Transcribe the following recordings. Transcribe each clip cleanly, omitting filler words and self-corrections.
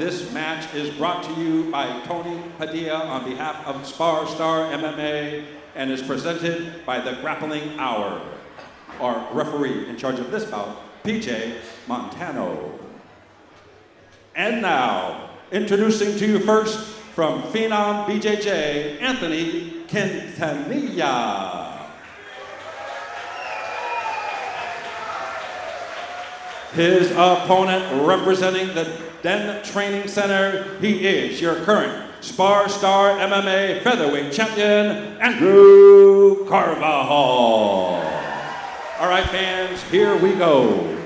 This match is brought to you by Tony Padilla on behalf of Star MMA and is presented by the Grappling Hour. Our referee in charge of this bout, PJ Montano. And now, introducing to you first from Phenom BJJ, Anthony Quintanilla. His opponent representing the Den Training Center, he is your current Star MMA featherweight champion, Andrew Carvajal. All right, fans, here we go.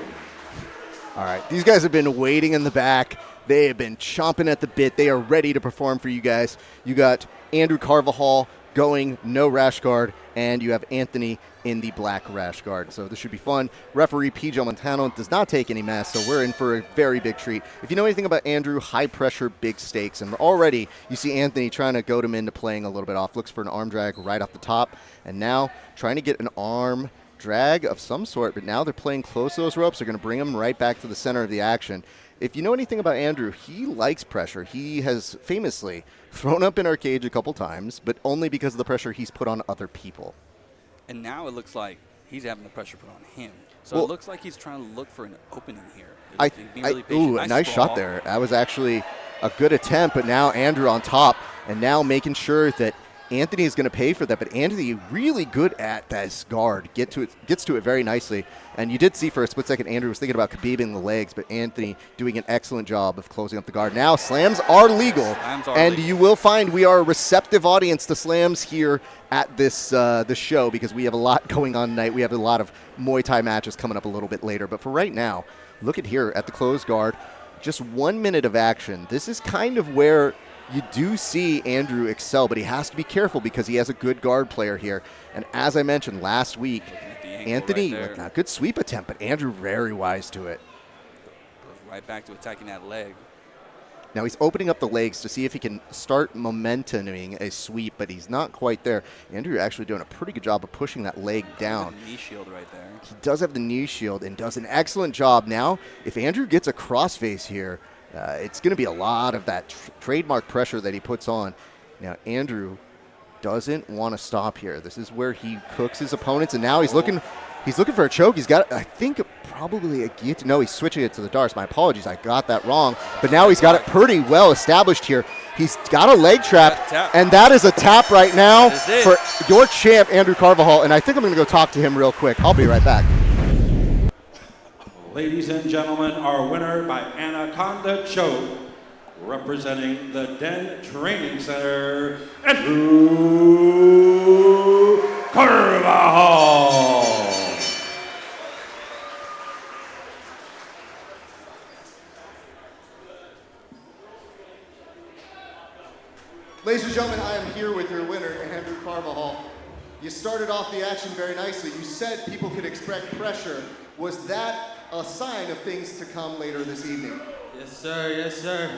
All right, these guys have been waiting in the back. They have been chomping at the bit. They are ready to perform for you guys. You got Andrew Carvajal going no rash guard, and you have Anthony in the black rash guard. So this should be fun. Referee PJ Montano does not take any mess, so we're in for a very big treat. If you know anything about Andrew, high pressure, big stakes, and already you see Anthony trying to goad him into playing a little bit off. Looks for an arm drag right off the top, and now trying to get an arm drag of some sort, but now they're playing close to those ropes. They're going to bring him right back to the center of the action. If you know anything about Andrew, he likes pressure. He has famously thrown up in our cage a couple times, but only because of the pressure he's put on other people. And now it looks like he's having the pressure put on him. So it looks like he's trying to look for an opening here. Ooh, a nice shot there. That was actually a good attempt, but now Andrew on top, and now making sure that Anthony is going to pay for that, but Anthony really good at this guard. Gets to it very nicely. And you did see for a split second Andrew was thinking about Khabibing the legs, but Anthony doing an excellent job of closing up the guard. Now slams are legal, you will find we are a receptive audience to slams here at this show because we have a lot going on tonight. We have a lot of Muay Thai matches coming up a little bit later. But for right now, look at here at the closed guard. Just 1 minute of action. This is kind of where you do see Andrew excel, but he has to be careful because he has a good guard player here. And as I mentioned last week, Anthony, a good sweep attempt, but Andrew very wise to it. Goes right back to attacking that leg. Now he's opening up the legs to see if he can start momentuming a sweep, but he's not quite there. Andrew actually doing a pretty good job of pushing that leg down. The knee shield right there. He does have the knee shield and does an excellent job. Now, if Andrew gets a crossface here, it's going to be a lot of that trademark pressure that he puts on. Now, Andrew doesn't want to stop here. This is where he cooks his opponents, and now he's looking for a choke. He's got, I think, probably a guillotine. No, he's switching it to the darts. My apologies, I got that wrong. But now he's got it pretty well established here. He's got a leg trap, and that is a tap right now for your champ, Andrew Carvajal. And I think I'm going to go talk to him real quick. I'll be right back. Ladies and gentlemen, our winner by Anaconda Choke, representing the Den Training Center, Andrew Carvajal. Ladies and gentlemen, I am here with your winner, Andrew Carvajal. You started off the action very nicely. You said people could expect pressure. Was that a sign of things to come later this evening? Yes, sir. Yes, sir.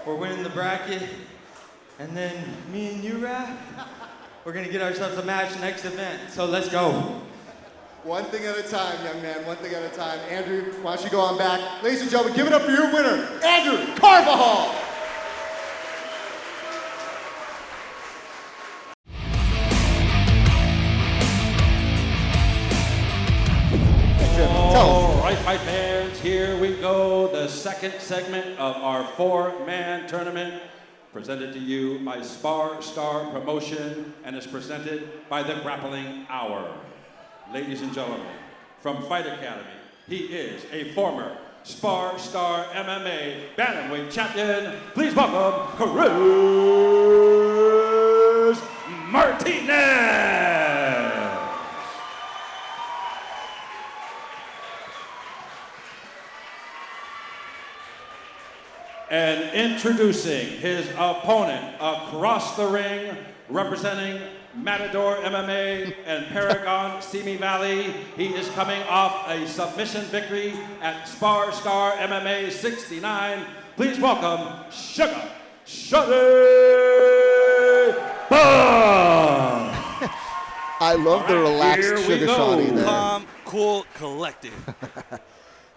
We're winning the bracket, and then me and you, Raph, we're going to get ourselves a match next event, so let's go. One thing at a time, young man, one thing at a time. Andrew, why don't you go on back? Ladies and gentlemen, give it up for your winner, Andrew Carvajal! All right, fight fans, here we go. The second segment of our four-man tournament, presented to you by Star Promotion, and is presented by the Grappling Hour. Ladies and gentlemen, from Fight Academy, he is a former Star MMA bantamweight champion. Please welcome Chris Martinez. And introducing his opponent across the ring, representing Matador MMA and Paragon Simi Valley, he is coming off a submission victory at Star MMA 69. Please welcome Shawnee. I love the relaxed Sugar Shawnee there. Calm, cool, collected.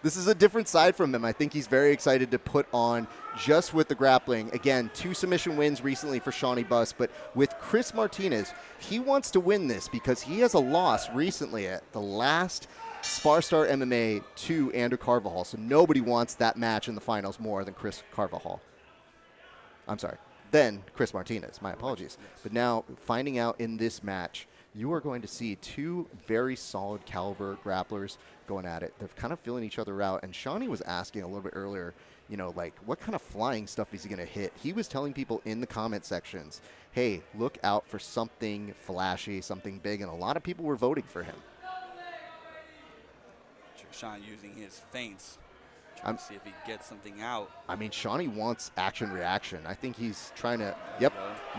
This is a different side from him. I think he's very excited to put on just with the grappling. Again, 2 submission wins recently for Shawnee Buss, but with Chris Martinez, he wants to win this because he has a loss recently at the last Star MMA to Andrew Carvajal. So nobody wants that match in the finals more than Chris Carvajal. I'm sorry, then Chris Martinez. My apologies. But now, finding out in this match, you are going to see 2 very solid caliber grapplers going at it. They're kind of filling each other out. And Shawnee was asking a little bit earlier, you know, like, what kind of flying stuff is he going to hit? He was telling people in the comment sections, hey, look out for something flashy, something big. And a lot of people were voting for him. Shawnee using his feints, trying to see if he gets something out. I mean, Shawnee wants action-reaction. I think he's trying to,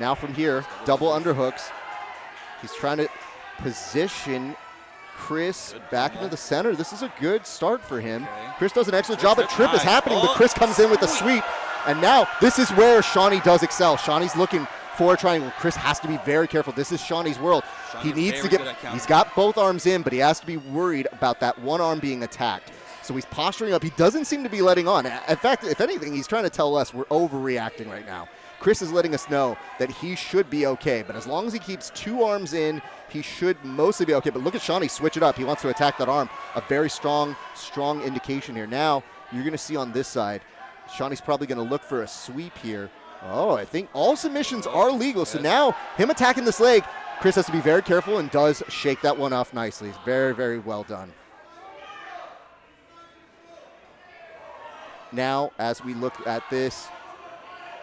now from here, double underhooks. He's trying to position Chris back into the center. This is a good start for him. Okay. Chris does an excellent job, but trip is happening, but Chris comes in with a sweep. And now this is where Shawnee does excel. Shawnee's looking for a triangle. Chris has to be very careful. This is Shawnee's world. He needs to get, he's got both arms in, but he has to be worried about that one arm being attacked. So he's posturing up. He doesn't seem to be letting on. In fact, if anything, he's trying to tell us we're overreacting right now. Chris is letting us know that he should be okay, but as long as he keeps 2 arms in, he should mostly be okay. But look at Shawnee switch it up. He wants to attack that arm. A very strong indication here. Now, you're going to see on this side, Shawnee's probably going to look for a sweep here. Oh, I think all submissions are legal. So now, him attacking this leg, Chris has to be very careful and does shake that one off nicely. It's very, very well done. Now, as we look at this,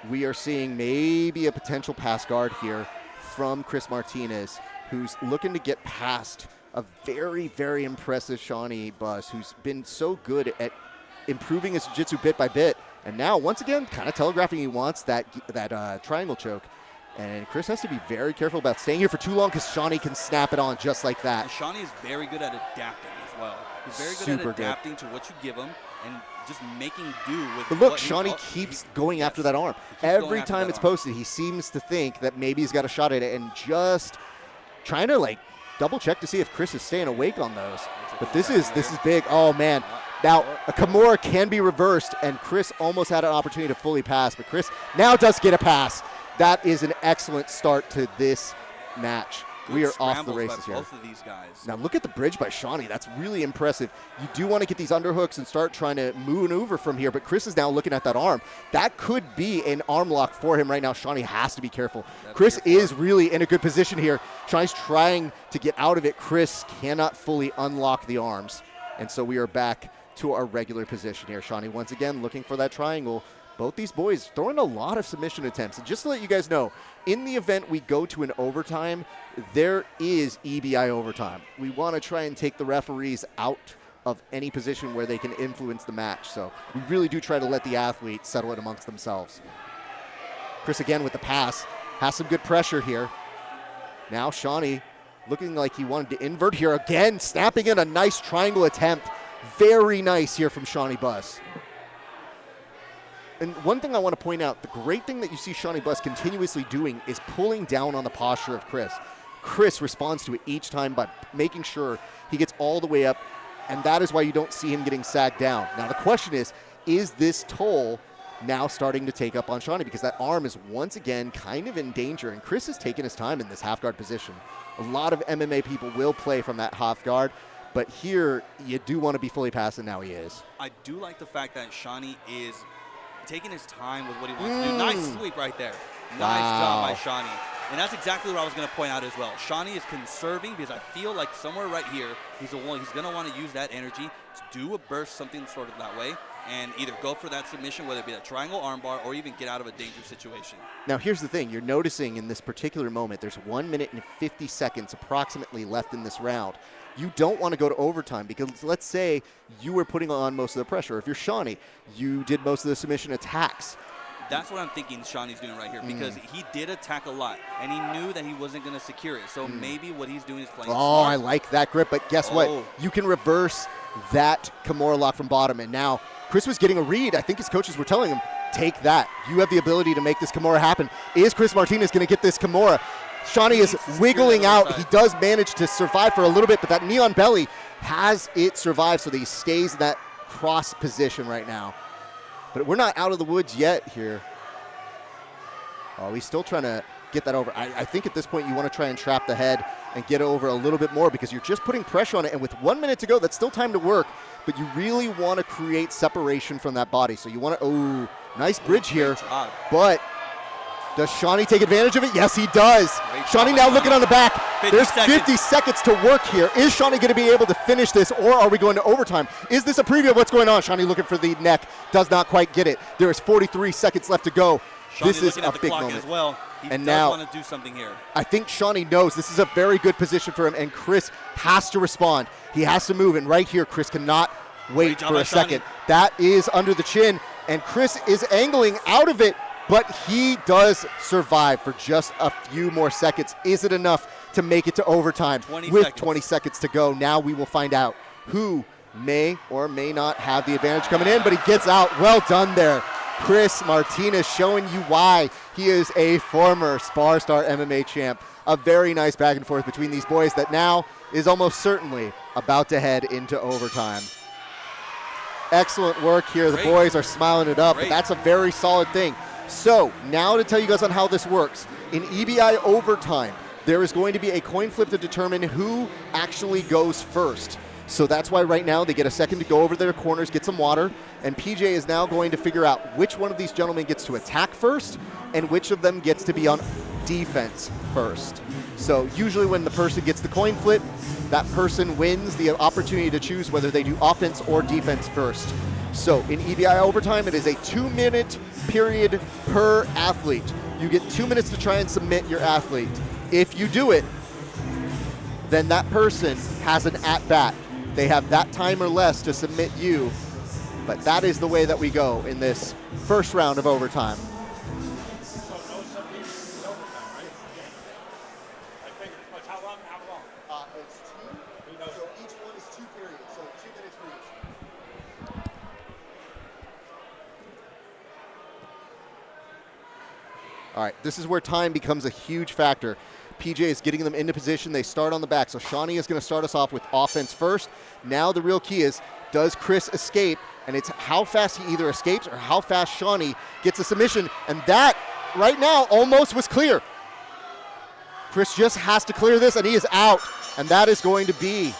we are seeing maybe a potential pass guard here from Chris Martinez, who's looking to get past a very, very impressive Shawnee Buss, who's been so good at improving his jiu-jitsu bit by bit. And now, once again, kind of telegraphing he wants that triangle choke. And Chris has to be very careful about staying here for too long because Shawnee can snap it on just like that. And Shawnee is very good at adapting as well. He's very good at adapting to what you give him and just making do with. But look, Shawnee keeps going after that arm. Every time it's posted, he seems to think that maybe he's got a shot at it and just trying to like double check to see if Chris is staying awake on those. But this is big. Oh man. Now a Kimura can be reversed, and Chris almost had an opportunity to fully pass, but Chris now does get a pass. That is an excellent start to this match. We are off the races here. Both of these guys. Now look at the bridge by Shawnee. That's really impressive. You do want to get these underhooks and start trying to maneuver from here, but Chris is now looking at that arm. That could be an arm lock for him right now. Shawnee has to be careful. Chris is really in a good position here. Shawnee's trying to get out of it. Chris cannot fully unlock the arms. And so we are back to our regular position here. Shawnee once again looking for that triangle. Both these boys throwing a lot of submission attempts. And just to let you guys know, in the event we go to an overtime, there is EBI overtime. We want to try and take the referees out of any position where they can influence the match. So we really do try to let the athletes settle it amongst themselves. Chris again with the pass, has some good pressure here. Now Shawnee looking like he wanted to invert here again, snapping in a nice triangle attempt. Very nice here from Shawnee Buss. And one thing I want to point out, the great thing that you see Shawnee Buss continuously doing is pulling down on the posture of Chris. Chris responds to it each time by making sure he gets all the way up, and that is why you don't see him getting sagged down. Now the question is this toll now starting to take up on Shawnee? Because that arm is once again kind of in danger, and Chris has taken his time in this half guard position. A lot of MMA people will play from that half guard, but here you do want to be fully passed, and now he is. I do like the fact that Shawnee is taking his time with what he wants to do. Nice sweep right there. Nice job by Shawnee. And that's exactly what I was going to point out as well. Shawnee is conserving because I feel like somewhere right here, he's going to want to use that energy to do a burst, something sort of that way, and either go for that submission, whether it be a triangle armbar or even get out of a dangerous situation. Now here's the thing. You're noticing in this particular moment, there's 1 minute and 50 seconds approximately left in this round. You don't want to go to overtime because let's say you were putting on most of the pressure. If you're Shawnee, you did most of the submission attacks. That's what I'm thinking Shawnee's doing right here because he did attack a lot, and he knew that he wasn't going to secure it. So maybe what he's doing is playing smart. I like that grip, but guess what? You can reverse that Kimura lock from bottom, and now Chris was getting a read. I think his coaches were telling him, take that. You have the ability to make this Kimura happen. Is Chris Martinez going to get this Kimura? Shawnee is wiggling out. He does manage to survive for a little bit, but that knee on belly has it survived, so that he stays in that cross position right now. But we're not out of the woods yet here. Oh, he's still trying to get that over. I think at this point you want to try and trap the head and get over a little bit more because you're just putting pressure on it. And with 1 minute to go, that's still time to work. But you really want to create separation from that body. So you want to, oh, nice bridge here. But does Shawnee take advantage of it? Yes, he does. Shawnee now looking on the back. There's 50 seconds to work here. Is Shawnee going to be able to finish this, or are we going to overtime? Is this a preview of what's going on? Shawnee looking for the neck. Does not quite get it. There is 43 seconds left to go. Shawnee this is a big moment. As well. He and does now, want to do something here. I think Shawnee knows this is a very good position for him, and Chris has to respond. He has to move, and right here, Chris cannot wait for a second. That is under the chin, and Chris is angling out of it, but he does survive for just a few more seconds. Is it enough to make it to overtime? 20 seconds to go. Now we will find out who may or may not have the advantage coming in, but he gets out. Well done there. Chris Martinez showing you why he is a former Star MMA champ. A very nice back and forth between these boys that now is almost certainly about to head into overtime. Excellent work here. The boys are smiling it up, but that's a very solid thing. So now to tell you guys on how this works. In EBI overtime, there is going to be a coin flip to determine who actually goes first. So that's why right now they get a second to go over their corners, get some water, and PJ is now going to figure out which one of these gentlemen gets to attack first and which of them gets to be on defense first. So usually when the person gets the coin flip, that person wins the opportunity to choose whether they do offense or defense first. So in EBI overtime, it is a 2-minute period per athlete. You get 2 minutes to try and submit your athlete. If you do it, then that person has an at-bat. They have that time or less to submit you, but that is the way that we go in this first round of overtime. So no submission is overtime, right? I think, how long? It's 2, so each one is 2 periods, so 2 minutes for each. All right, this is where time becomes a huge factor. PJ is getting them into position. They start on the back. So Shawnee is going to start us off with offense first. Now the real key is, does Chris escape? And it's how fast he either escapes or how fast Shawnee gets a submission. And that, right now, almost was clear. Chris just has to clear this, and he is out. And that is going to be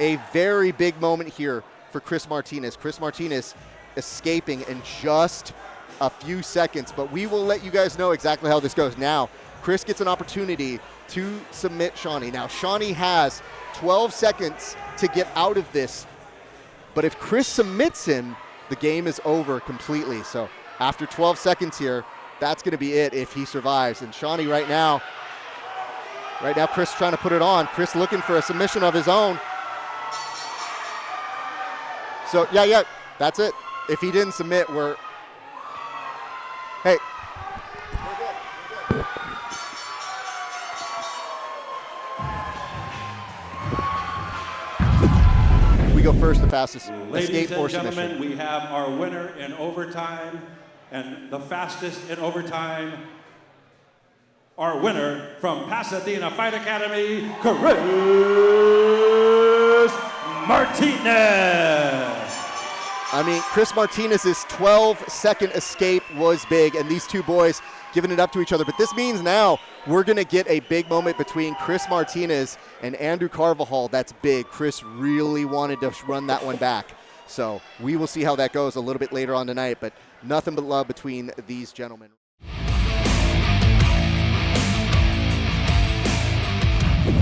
a very big moment here for Chris Martinez. Chris Martinez escaping in just a few seconds. But we will let you guys know exactly how this goes. Now, Chris gets an opportunity to submit Shawnee. Now, Shawnee has 12 seconds to get out of this, but if Chris submits him, the game is over completely. So after 12 seconds here, that's going to be it if he survives. And Shawnee right now, Chris trying to put it on. Chris looking for a submission of his own. So, yeah, that's it. If he didn't submit, hey. Go first, the fastest escape or submission. Ladies and gentlemen, we have our winner in overtime, and the fastest in overtime, our winner from Pasadena Fight Academy, Chris Martinez. I mean, Chris Martinez's 12-second escape was big, and these two boys giving it up to each other. But this means now we're going to get a big moment between Chris Martinez and Andrew Carvajal. That's big. Chris really wanted to run that one back. So we will see how that goes a little bit later on tonight, but nothing but love between these gentlemen.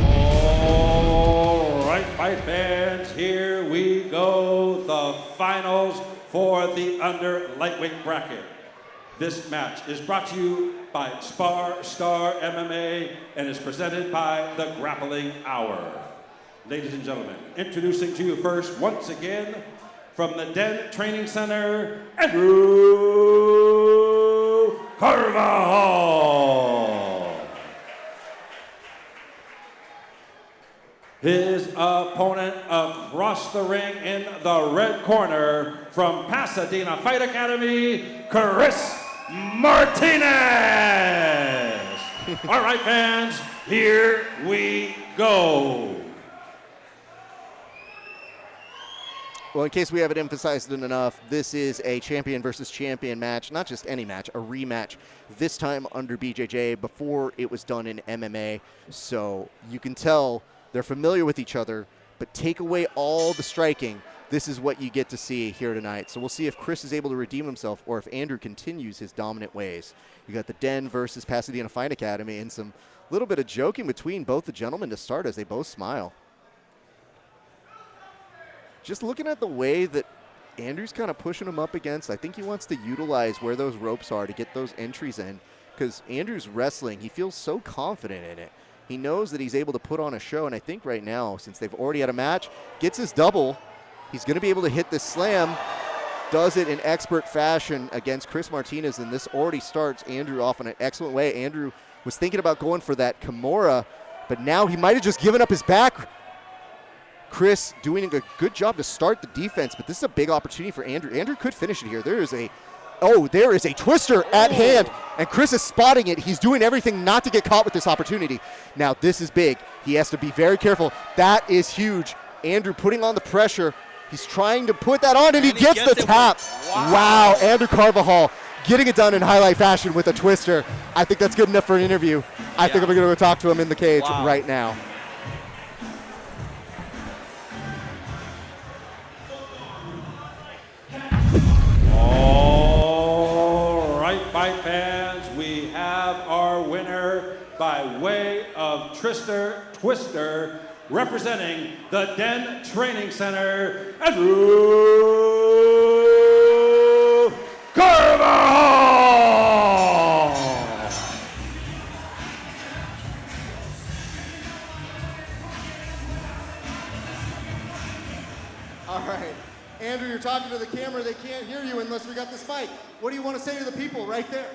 All right, fight fans, here we go. The finals for the under lightweight bracket. This match is brought to you by Star MMA and is presented by the Grappling Hour. Ladies and gentlemen, introducing to you first, once again, from the Den Training Center, Andrew Carvajal. His opponent across the ring in the red corner from Pasadena Fight Academy, Chris Martinez. All right, fans, here we go. Well, in case we haven't emphasized it enough, this is a champion versus champion match, not just any match, a rematch, this time under BJJ. Before it was done in MMA, so you can tell they're familiar with each other, but take away all the striking, this is what you get to see here tonight. So we'll see if Chris is able to redeem himself or if Andrew continues his dominant ways. You got the Den versus Pasadena Fight Academy and some little bit of joking between both the gentlemen to start as they both smile. Just looking at the way that Andrew's kind of pushing him up against, I think he wants to utilize where those ropes are to get those entries in, because Andrew's wrestling, he feels so confident in it. He knows that he's able to put on a show, and I think right now, since they've already had a match, gets his double, he's going to be able to hit this slam, does it in expert fashion against Chris Martinez, and this already starts Andrew off in an excellent way. Andrew was thinking about going for that Kimura, but now he might have just given up his back. Chris doing a good job to start the defense, but this is a big opportunity for Andrew. Andrew could finish it here. There is a twister at hand, and Chris is spotting it. He's doing everything not to get caught with this opportunity. Now, this is big. He has to be very careful. That is huge. Andrew putting on the pressure. He's trying to put that on, and he gets the tap. Wow, Andrew Carvajal getting it done in highlight fashion with a twister. I think that's good enough for an interview. I think I'm going to go talk to him in the cage right now. All right, fight fans, we have our winner by way of Twister, representing the Den Training Center, Andrew Carvajal! All right. Andrew, you're talking to the camera. They can't hear you unless we got this mic. What do you want to say to the people right there?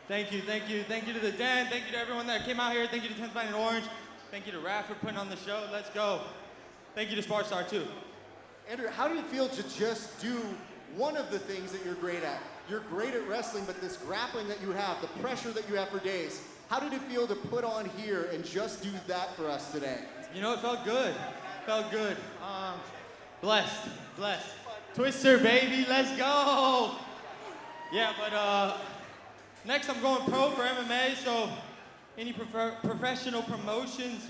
Thank you, thank you. Thank you to the Den. Thank you to everyone that came out here. Thank you to 10th Planet Orange. Thank you to Raph for putting on the show. Let's go. Thank you to Sparstar, too. Andrew, how do you feel to just do one of the things that you're great at? You're great at wrestling, but this grappling that you have, the pressure that you have for days, how did it feel to put on here and just do that for us today? You know, it felt good. Felt good. Blessed. Twister, baby, let's go. Yeah, but next I'm going pro for MMA, so any professional promotions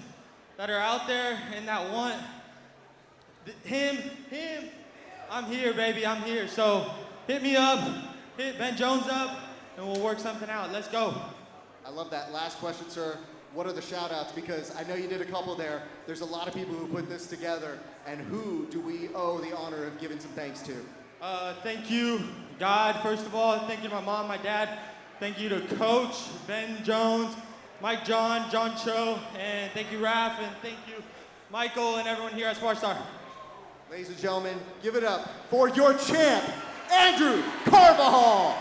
that are out there and that want him, I'm here, baby, I'm here. So hit me up, hit Ben Jones up, and we'll work something out. Let's go. I love that. Last question, sir. What are the shout outs? Because I know you did a couple there. There's a lot of people who put this together. And who do we owe the honor of giving some thanks to? Thank you, God, first of all. Thank you to my mom, my dad. Thank you to Coach, Ben Jones, Mike John Cho, and thank you, Raph, and thank you, Michael, and everyone here at Sparstar. Ladies and gentlemen, give it up for your champ, Andrew Carvajal.